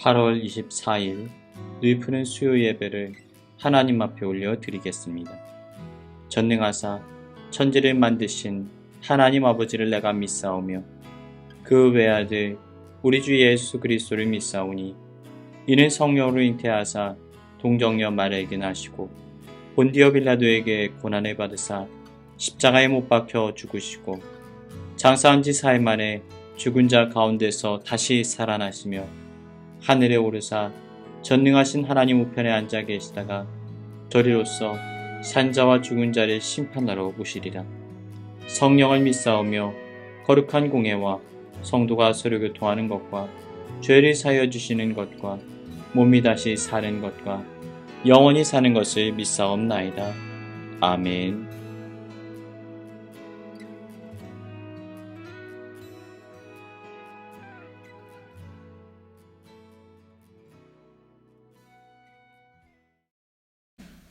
8월 24일 누이푸는 수요 예배를 하나님 앞에 올려 드리겠습니다. 전능하사 천지를 만드신 하나님 아버지를 내가 믿사오며 그 외아들 우리 주 예수 그리스도를 믿사오니 이는 성령으로 잉태하사 동정녀 마리아에게 나시고 본디오 빌라도에게 고난을 받으사 십자가에 못 박혀 죽으시고 장사한 지 4일 만에 죽은 자 가운데서 다시 살아나시며 하늘에 오르사 전능하신 하나님 우편에 앉아 계시다가 저리로서 산자와 죽은 자를 심판하러 오시리라. 성령을 믿사오며 거룩한 공예와 성도가 서로 교통하는 것과 죄를 사하여 주시는 것과 몸이 다시 사는 것과 영원히 사는 것을 믿사옵나이다. 아멘.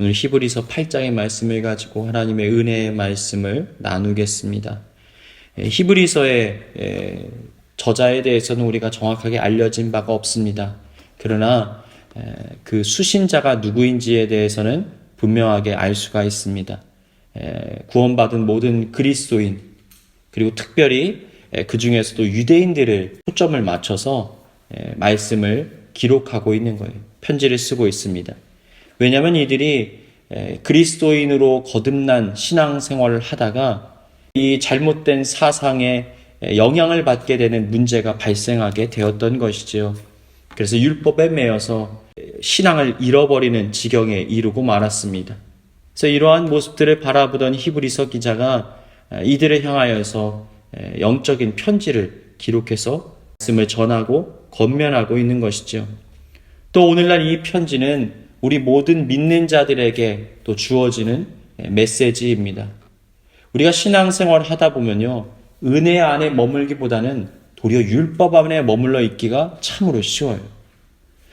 오늘 히브리서 8장의 말씀을 가지고 하나님의 은혜의 말씀을 나누겠습니다. 히브리서의 저자에 대해서는 우리가 정확하게 알려진 바가 없습니다. 그러나 그 수신자가 누구인지에 대해서는 분명하게 알 수가 있습니다. 구원받은 모든 그리스도인, 그리고 특별히 그 중에서도 유대인들을 초점을 맞춰서 말씀을 기록하고 있는 거예요. 편지를 쓰고 있습니다. 왜냐하면 이들이 그리스도인으로 거듭난 신앙생활을 하다가 이 잘못된 사상에 영향을 받게 되는 문제가 발생하게 되었던 것이지요. 그래서 율법에 매여서 신앙을 잃어버리는 지경에 이르고 말았습니다. 그래서 이러한 모습들을 바라보던 히브리서 기자가 이들을 향하여서 영적인 편지를 기록해서 말씀을 전하고 권면하고 있는 것이죠. 또 오늘날 이 편지는 우리 모든 믿는 자들에게 또 주어지는 메시지입니다. 우리가 신앙생활을 하다 보면요, 은혜 안에 머물기보다는 도리어 율법 안에 머물러 있기가 참으로 쉬워요.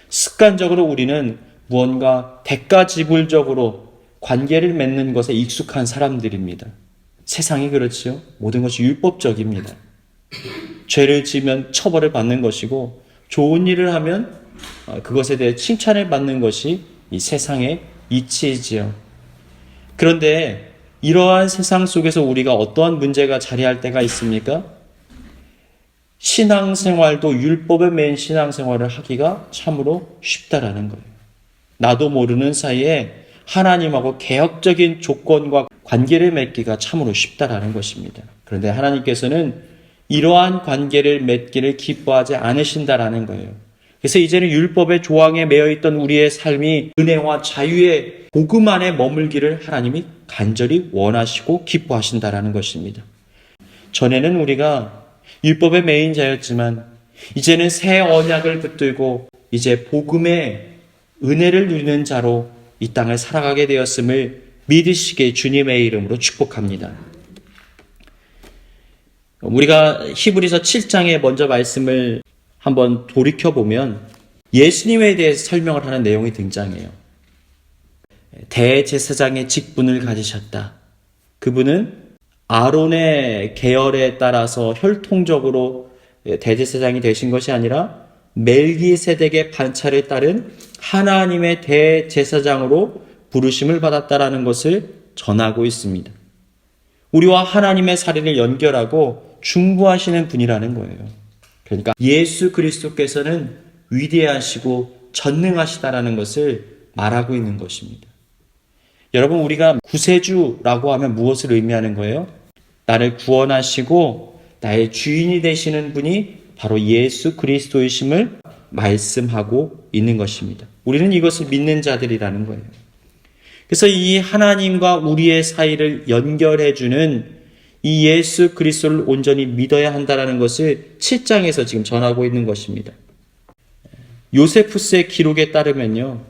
습관적으로 우리는 무언가 대가지불적으로 관계를 맺는 것에 익숙한 사람들입니다. 세상이 그렇지요. 모든 것이 율법적입니다. 죄를 지으면 처벌을 받는 것이고 좋은 일을 하면 그것에 대해 칭찬을 받는 것이 이 세상의 이치이지요. 그런데 이러한 세상 속에서 우리가 어떠한 문제가 자리할 때가 있습니까? 신앙생활도 율법에 매인 신앙생활을 하기가 참으로 쉽다라는 거예요. 나도 모르는 사이에 하나님하고 개혁적인 조건과 관계를 맺기가 참으로 쉽다라는 것입니다. 그런데 하나님께서는 이러한 관계를 맺기를 기뻐하지 않으신다라는 거예요. 그래서 이제는 율법의 조항에 매여있던 우리의 삶이 은혜와 자유의 복음 안에 머물기를 하나님이 간절히 원하시고 기뻐하신다라는 것입니다. 전에는 우리가 율법의 매인 자였지만 이제는 새 언약을 붙들고 이제 복음의 은혜를 누리는 자로 이 땅을 살아가게 되었음을 믿으시게 주님의 이름으로 축복합니다. 우리가 히브리서 7장에 먼저 말씀을 한번 돌이켜보면 예수님에 대해서 설명을 하는 내용이 등장해요. 대제사장의 직분을 가지셨다. 그분은 아론의 계열에 따라서 혈통적으로 대제사장이 되신 것이 아니라 멜기세덱의 반차를 따른 하나님의 대제사장으로 부르심을 받았다라는 것을 전하고 있습니다. 우리와 하나님의 사리를 연결하고 중보하시는 분이라는 거예요. 그러니까 예수 그리스도께서는 위대하시고 전능하시다라는 것을 말하고 있는 것입니다. 여러분, 우리가 구세주라고 하면 무엇을 의미하는 거예요? 나를 구원하시고 나의 주인이 되시는 분이 바로 예수 그리스도이심을 말씀하고 있는 것입니다. 우리는 이것을 믿는 자들이라는 거예요. 그래서 이 하나님과 우리의 사이를 연결해주는 이 예수 그리스도를 온전히 믿어야 한다는 것을 7장에서 지금 전하고 있는 것입니다. 요세푸스의 기록에 따르면요,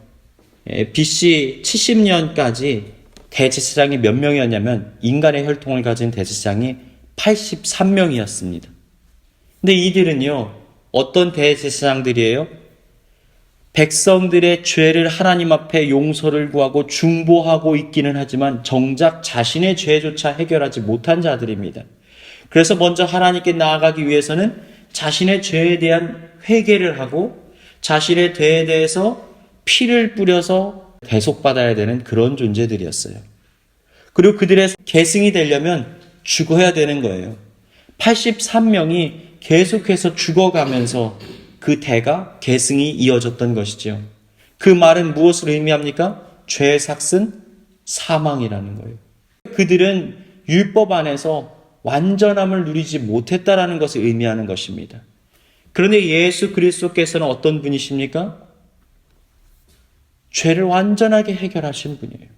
BC 70년까지 대제사장이 몇 명이었냐면 인간의 혈통을 가진 대제사장이 83명이었습니다. 근데 이들은요, 어떤 대제사장들이에요? 백성들의 죄를 하나님 앞에 용서를 구하고 중보하고 있기는 하지만 정작 자신의 죄조차 해결하지 못한 자들입니다. 그래서 먼저 하나님께 나아가기 위해서는 자신의 죄에 대한 회개를 하고 자신의 죄에 대해서 피를 뿌려서 대속받아야 되는 그런 존재들이었어요. 그리고 그들의 계승이 되려면 죽어야 되는 거예요. 83명이 계속해서 죽어가면서 그 대가 계승이 이어졌던 것이죠. 그 말은 무엇을 의미합니까? 죄의 삭은 사망이라는 거예요. 그들은 율법 안에서 완전함을 누리지 못했다라는 것을 의미하는 것입니다. 그런데 예수 그리스도께서는 어떤 분이십니까? 죄를 완전하게 해결하신 분이에요.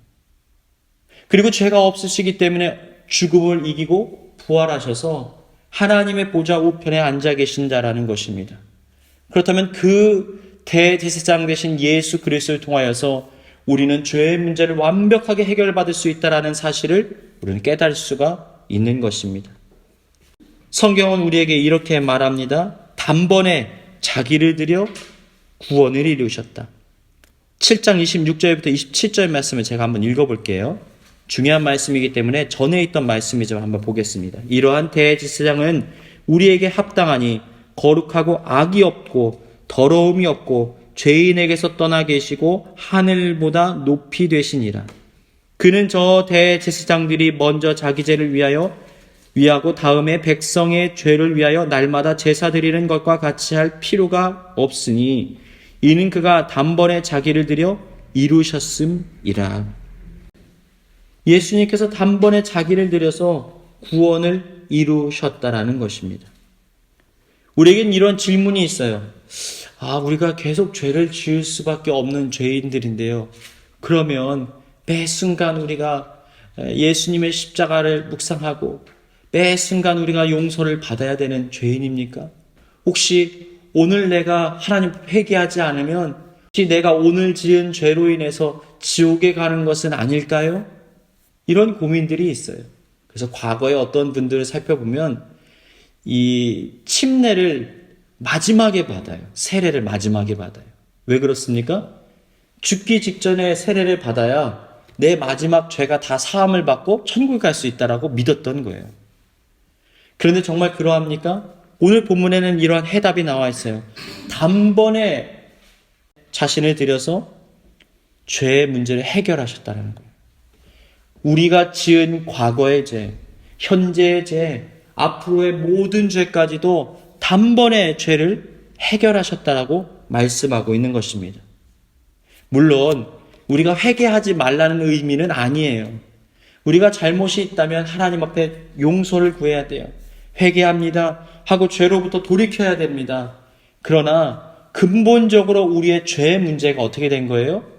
그리고 죄가 없으시기 때문에 죽음을 이기고 부활하셔서 하나님의 보좌 우편에 앉아 계신다라는 것입니다. 그렇다면 그 대제사장 되신 예수 그리스도를 통하여서 우리는 죄의 문제를 완벽하게 해결받을 수 있다라는 사실을 우리는 깨달을 수가 있는 것입니다. 성경은 우리에게 이렇게 말합니다. 단번에 자기를 들여 구원을 이루셨다. 7장 26절부터 27절 말씀을 제가 한번 읽어볼게요. 중요한 말씀이기 때문에 전에 있던 말씀이지만 한번 보겠습니다. 이러한 대제사장은 우리에게 합당하니 거룩하고 악이 없고 더러움이 없고 죄인에게서 떠나 계시고 하늘보다 높이 되시니라. 그는 저 대제사장들이 먼저 자기 죄를 위하고 다음에 백성의 죄를 위하여 날마다 제사 드리는 것과 같이 할 필요가 없으니 이는 그가 단번에 자기를 들여 이루셨음이라. 예수님께서 단번에 자기를 들여서 구원을 이루셨다라는 것입니다. 우리에겐 이런 질문이 있어요. 우리가 계속 죄를 지을 수밖에 없는 죄인들인데요. 그러면 매 순간 우리가 예수님의 십자가를 묵상하고 매 순간 우리가 용서를 받아야 되는 죄인입니까? 혹시 오늘 내가 하나님 회개하지 않으면 혹시 내가 오늘 지은 죄로 인해서 지옥에 가는 것은 아닐까요? 이런 고민들이 있어요. 그래서 과거에 어떤 분들을 살펴보면 이 침례를 마지막에 받아요. 세례를 마지막에 받아요. 왜 그렇습니까? 죽기 직전에 세례를 받아야 내 마지막 죄가 다 사함을 받고 천국에 갈 수 있다라고 믿었던 거예요. 그런데 정말 그러합니까? 오늘 본문에는 이러한 해답이 나와 있어요. 단번에 자신을 들여서 죄의 문제를 해결하셨다는 거예요. 우리가 지은 과거의 죄, 현재의 죄, 앞으로의 모든 죄까지도 단번에 죄를 해결하셨다라고 말씀하고 있는 것입니다. 물론 우리가 회개하지 말라는 의미는 아니에요. 우리가 잘못이 있다면 하나님 앞에 용서를 구해야 돼요. 회개합니다 하고 죄로부터 돌이켜야 됩니다. 그러나 근본적으로 우리의 죄의 문제가 어떻게 된 거예요?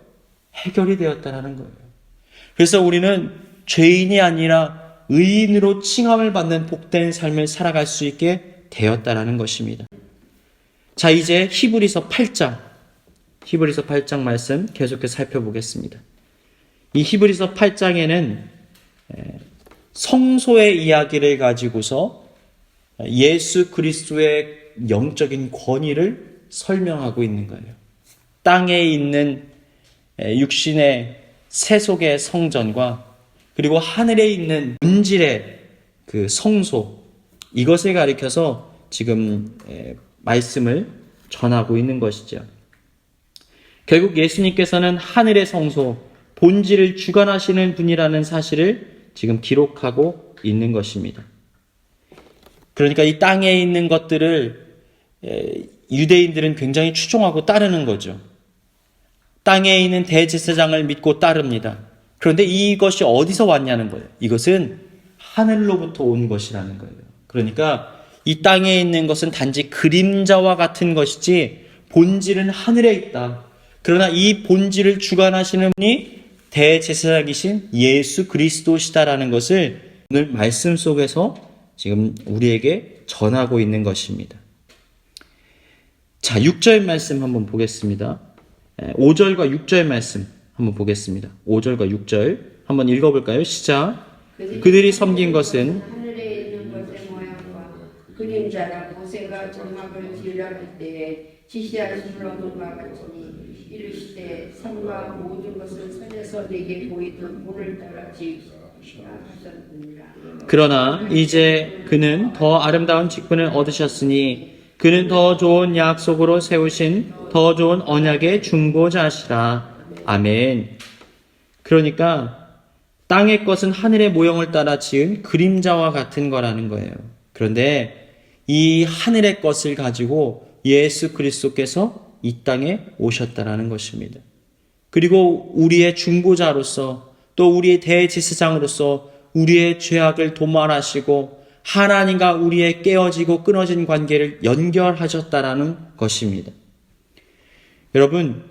해결이 되었다는 거예요. 그래서 우리는 죄인이 아니라 의인으로 칭함을 받는 복된 삶을 살아갈 수 있게 되었다는 것입니다. 자, 이제 히브리서 8장 말씀 계속해서 살펴보겠습니다. 이 히브리서 8장에는 성소의 이야기를 가지고서 예수 그리스도의 영적인 권위를 설명하고 있는 거예요. 땅에 있는 육신의 세속의 성전과 그리고 하늘에 있는 본질의 그 성소, 이것을 가리켜서 지금 말씀을 전하고 있는 것이죠. 결국 예수님께서는 하늘의 성소, 본질을 주관하시는 분이라는 사실을 지금 기록하고 있는 것입니다. 그러니까 이 땅에 있는 것들을 유대인들은 굉장히 추종하고 따르는 거죠. 땅에 있는 대제사장을 믿고 따릅니다. 그런데 이것이 어디서 왔냐는 거예요. 이것은 하늘로부터 온 것이라는 거예요. 그러니까 이 땅에 있는 것은 단지 그림자와 같은 것이지 본질은 하늘에 있다. 그러나 이 본질을 주관하시는 분이 대제사장이신 예수 그리스도시다라는 것을 오늘 말씀 속에서 지금 우리에게 전하고 있는 것입니다. 자, 6절 말씀 한번 보겠습니다. 5절과 6절 말씀 한번 보겠습니다. 5절과 6절 한번 읽어볼까요? 시작. 그들이 섬긴 것은 하늘에 있는 것의 모양과 그림자라 모세가 장막을 지으려할 때에 지시하신 바와 같으니 이르시되 산과 모든 것을 산에서 내게 보이던 물을 따라 지으시라 하셨느니라. 그러나 이제 그는 더 아름다운 직분을 얻으셨으니 그는 더 좋은 약속으로 세우신 더 좋은 언약의 중보자시라. 아멘. 그러니까 땅의 것은 하늘의 모형을 따라 지은 그림자와 같은 거라는 거예요. 그런데 이 하늘의 것을 가지고 예수 그리스도께서 이 땅에 오셨다라는 것입니다. 그리고 우리의 중보자로서 또 우리의 대제사장으로서 우리의 죄악을 도말하시고 하나님과 우리의 깨어지고 끊어진 관계를 연결하셨다라는 것입니다. 여러분,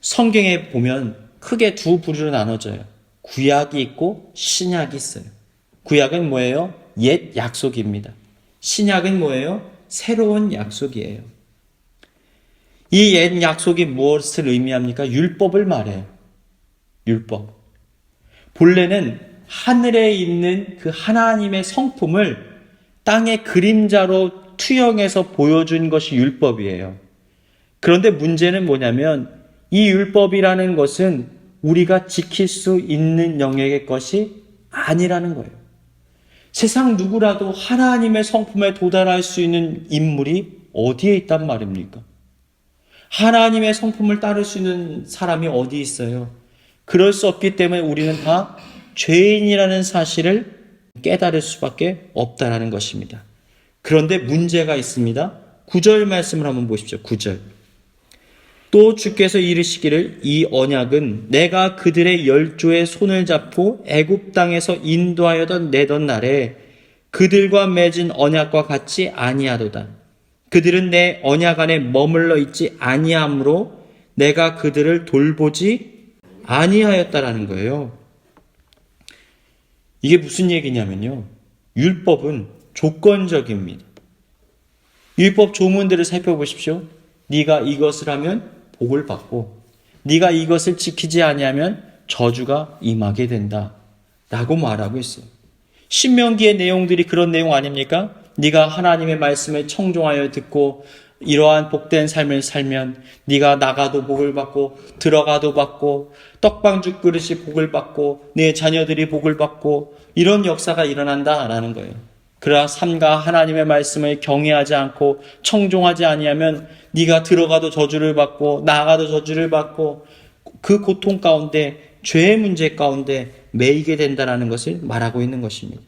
성경에 보면 크게 두 부류로 나눠져요. 구약이 있고 신약이 있어요. 구약은 뭐예요? 옛 약속입니다. 신약은 뭐예요? 새로운 약속이에요. 이 옛 약속이 무엇을 의미합니까? 율법을 말해요. 율법. 본래는 하늘에 있는 그 하나님의 성품을 땅의 그림자로 투영해서 보여준 것이 율법이에요. 그런데 문제는 뭐냐면 이 율법이라는 것은 우리가 지킬 수 있는 영역의 것이 아니라는 거예요. 세상 누구라도 하나님의 성품에 도달할 수 있는 인물이 어디에 있단 말입니까? 하나님의 성품을 따를 수 있는 사람이 어디 있어요? 그럴 수 없기 때문에 우리는 다 죄인이라는 사실을 깨달을 수밖에 없다는 것입니다. 그런데 문제가 있습니다. 9절 말씀을 한번 보십시오. 9절. 또 주께서 이르시기를 이 언약은 내가 그들의 열조의 손을 잡고 애굽 땅에서 인도하여던 내던 날에 그들과 맺은 언약과 같이 아니하도다. 그들은 내 언약 안에 머물러 있지 아니하므로 내가 그들을 돌보지 아니하였다라는 거예요. 이게 무슨 얘기냐면요. 율법은 조건적입니다. 율법 조문들을 살펴보십시오. 네가 이것을 하면 복을 받고 네가 이것을 지키지 아니하면 저주가 임하게 된다 라고 말하고 있어요. 신명기의 내용들이 그런 내용 아닙니까? 네가 하나님의 말씀을 청종하여 듣고 이러한 복된 삶을 살면 네가 나가도 복을 받고 들어가도 받고 떡방죽 그릇이 복을 받고 네 자녀들이 복을 받고 이런 역사가 일어난다라는 거예요. 그러나 삼가 하나님의 말씀을 경외하지 않고 청종하지 아니하면 네가 들어가도 저주를 받고 나가도 저주를 받고 그 고통 가운데 죄의 문제 가운데 매이게 된다는 것을 말하고 있는 것입니다.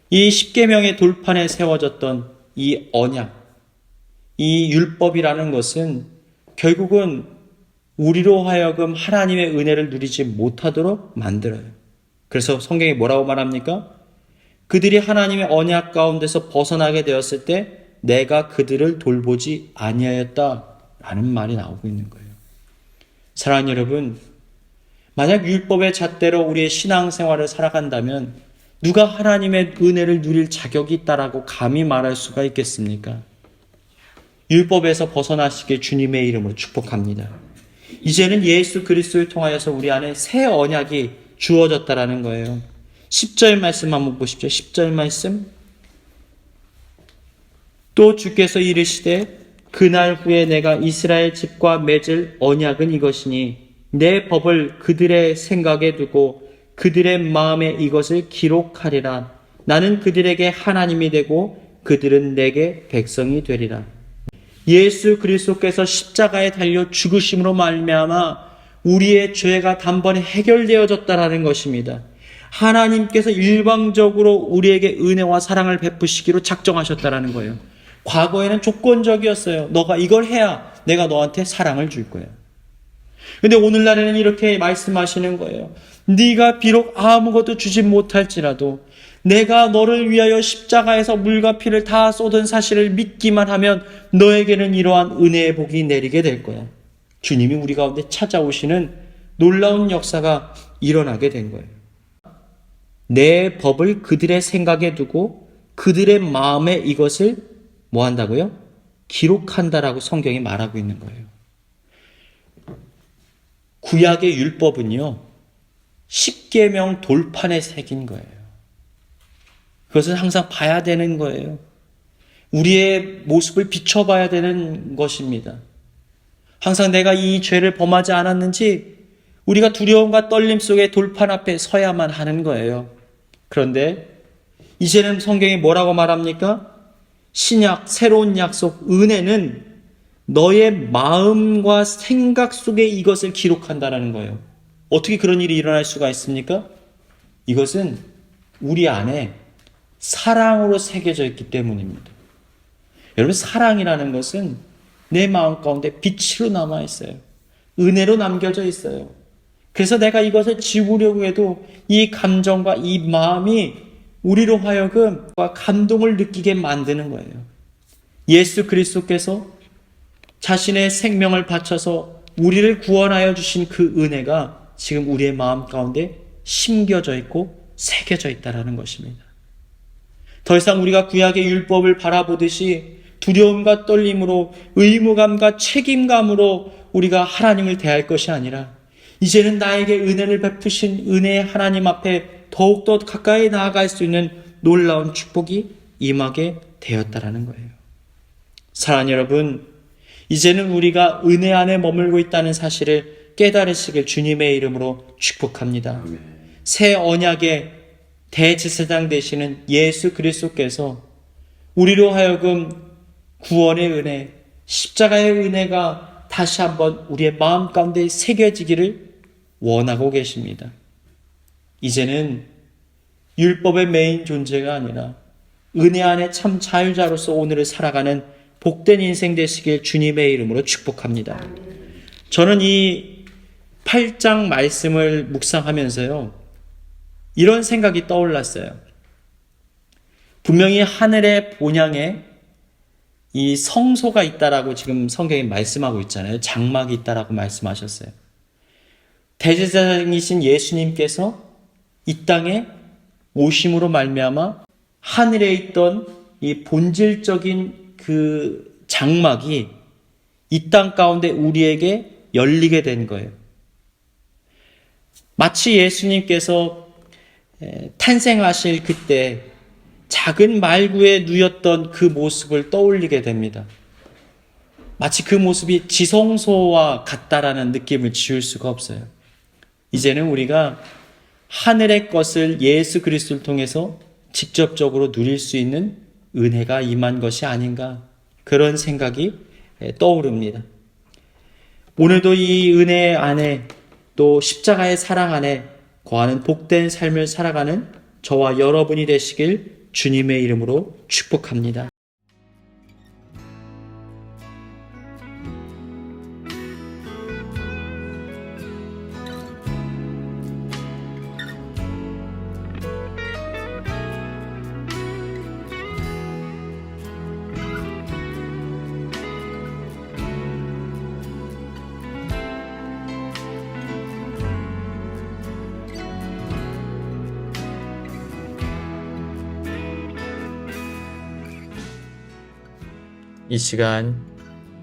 이 십계명의 돌판에 세워졌던 이 언약, 이 율법이라는 것은 결국은 우리로 하여금 하나님의 은혜를 누리지 못하도록 만들어요. 그래서 성경이 뭐라고 말합니까? 그들이 하나님의 언약 가운데서 벗어나게 되었을 때 내가 그들을 돌보지 아니하였다라는 말이 나오고 있는 거예요. 사랑하는 여러분, 만약 율법의 잣대로 우리의 신앙생활을 살아간다면 누가 하나님의 은혜를 누릴 자격이 있다라고 감히 말할 수가 있겠습니까? 율법에서 벗어나시길 주님의 이름으로 축복합니다. 이제는 예수 그리스도를 통하여서 우리 안에 새 언약이 주어졌다라는 거예요. 10절 말씀 한번 보십시오. 10절 말씀. 또 주께서 이르시되 그날 후에 내가 이스라엘 집과 맺을 언약은 이것이니 내 법을 그들의 생각에 두고 그들의 마음에 이것을 기록하리라. 나는 그들에게 하나님이 되고 그들은 내게 백성이 되리라. 예수 그리스도께서 십자가에 달려 죽으심으로 말미암아 우리의 죄가 단번에 해결되어졌다라는 것입니다. 하나님께서 일방적으로 우리에게 은혜와 사랑을 베푸시기로 작정하셨다라는 거예요. 과거에는 조건적이었어요. 너가 이걸 해야 내가 너한테 사랑을 줄 거야. 근데 오늘날에는 이렇게 말씀하시는 거예요. 네가 비록 아무것도 주지 못할지라도 내가 너를 위하여 십자가에서 물과 피를 다 쏟은 사실을 믿기만 하면 너에게는 이러한 은혜의 복이 내리게 될 거야. 주님이 우리 가운데 찾아오시는 놀라운 역사가 일어나게 된 거예요. 내 법을 그들의 생각에 두고 그들의 마음에 이것을 뭐 한다고요? 기록한다라고 성경이 말하고 있는 거예요. 구약의 율법은요, 십계명 돌판에 새긴 거예요. 그것은 항상 봐야 되는 거예요. 우리의 모습을 비춰봐야 되는 것입니다. 항상 내가 이 죄를 범하지 않았는지 우리가 두려움과 떨림 속에 돌판 앞에 서야만 하는 거예요. 그런데 이제는 성경이 뭐라고 말합니까? 신약, 새로운 약속, 은혜는 너의 마음과 생각 속에 이것을 기록한다라는 거예요. 어떻게 그런 일이 일어날 수가 있습니까? 이것은 우리 안에 사랑으로 새겨져 있기 때문입니다. 여러분, 사랑이라는 것은 내 마음 가운데 빛으로 남아 있어요. 은혜로 남겨져 있어요. 그래서 내가 이것을 지우려고 해도 이 감정과 이 마음이 우리로 하여금 감동을 느끼게 만드는 거예요. 예수 그리스도께서 자신의 생명을 바쳐서 우리를 구원하여 주신 그 은혜가 지금 우리의 마음 가운데 심겨져 있고 새겨져 있다는 것입니다. 더 이상 우리가 구약의 율법을 바라보듯이 두려움과 떨림으로, 의무감과 책임감으로 우리가 하나님을 대할 것이 아니라 이제는 나에게 은혜를 베푸신 은혜의 하나님 앞에 더욱더 가까이 나아갈 수 있는 놀라운 축복이 임하게 되었다라는 거예요. 사랑하는 여러분, 이제는 우리가 은혜 안에 머물고 있다는 사실을 깨달으시길 주님의 이름으로 축복합니다. 새 언약의 대제사장 되시는 예수 그리스도께서 우리로 하여금 구원의 은혜, 십자가의 은혜가 다시 한번 우리의 마음 가운데 새겨지기를 원하고 계십니다. 이제는 율법의 메인 존재가 아니라 은혜 안에 참 자유자로서 오늘을 살아가는 복된 인생 되시길 주님의 이름으로 축복합니다. 저는 이 8장 말씀을 묵상하면서요, 이런 생각이 떠올랐어요. 분명히 하늘의 본향에 이 성소가 있다라고 지금 성경이 말씀하고 있잖아요. 장막이 있다라고 말씀하셨어요. 대제사장이신 예수님께서 이 땅에 오심으로 말미암아 하늘에 있던 이 본질적인 그 장막이 이 땅 가운데 우리에게 열리게 된 거예요. 마치 예수님께서 탄생하실 그때 작은 말구에 누였던 그 모습을 떠올리게 됩니다. 마치 그 모습이 지성소와 같다라는 느낌을 지울 수가 없어요. 이제는 우리가 하늘의 것을 예수 그리스도를 통해서 직접적으로 누릴 수 있는 은혜가 임한 것이 아닌가, 그런 생각이 떠오릅니다. 오늘도 이 은혜 안에 또 십자가의 사랑 안에 거하는 복된 삶을 살아가는 저와 여러분이 되시길 주님의 이름으로 축복합니다. 이 시간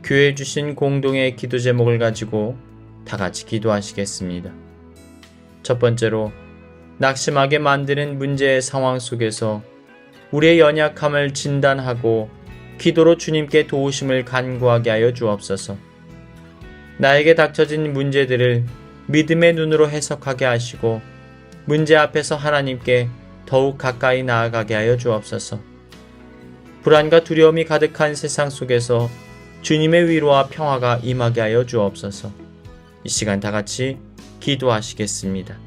교회 주신 공동의 기도 제목을 가지고 다 같이 기도하시겠습니다. 첫 번째로, 낙심하게 만드는 문제의 상황 속에서 우리의 연약함을 진단하고 기도로 주님께 도우심을 간구하게 하여 주옵소서. 나에게 닥쳐진 문제들을 믿음의 눈으로 해석하게 하시고 문제 앞에서 하나님께 더욱 가까이 나아가게 하여 주옵소서. 불안과 두려움이 가득한 세상 속에서 주님의 위로와 평화가 임하게 하여 주옵소서. 이 시간 다 같이 기도하시겠습니다.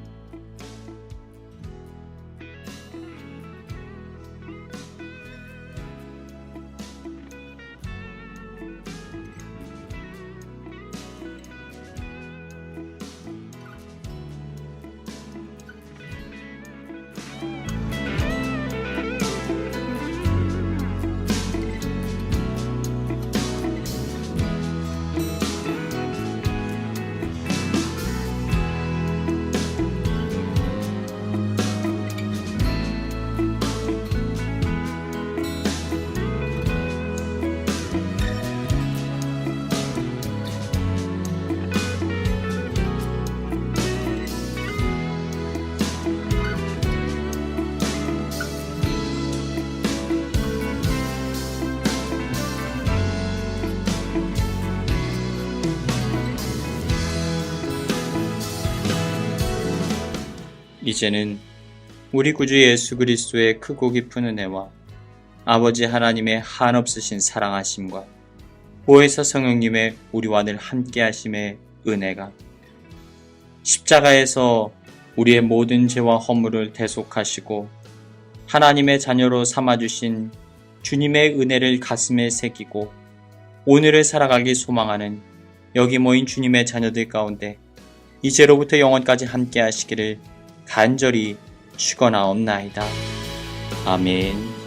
이제는 우리 구주 예수 그리스도의 크고 깊은 은혜와 아버지 하나님의 한없으신 사랑하심과 보혜사 성령님의 우리와 늘 함께 하심의 은혜가, 십자가에서 우리의 모든 죄와 허물을 대속하시고 하나님의 자녀로 삼아주신 주님의 은혜를 가슴에 새기고 오늘을 살아가길 소망하는 여기 모인 주님의 자녀들 가운데 이제로부터 영원까지 함께 하시기를 간절히 축원하옵나이다. 아멘.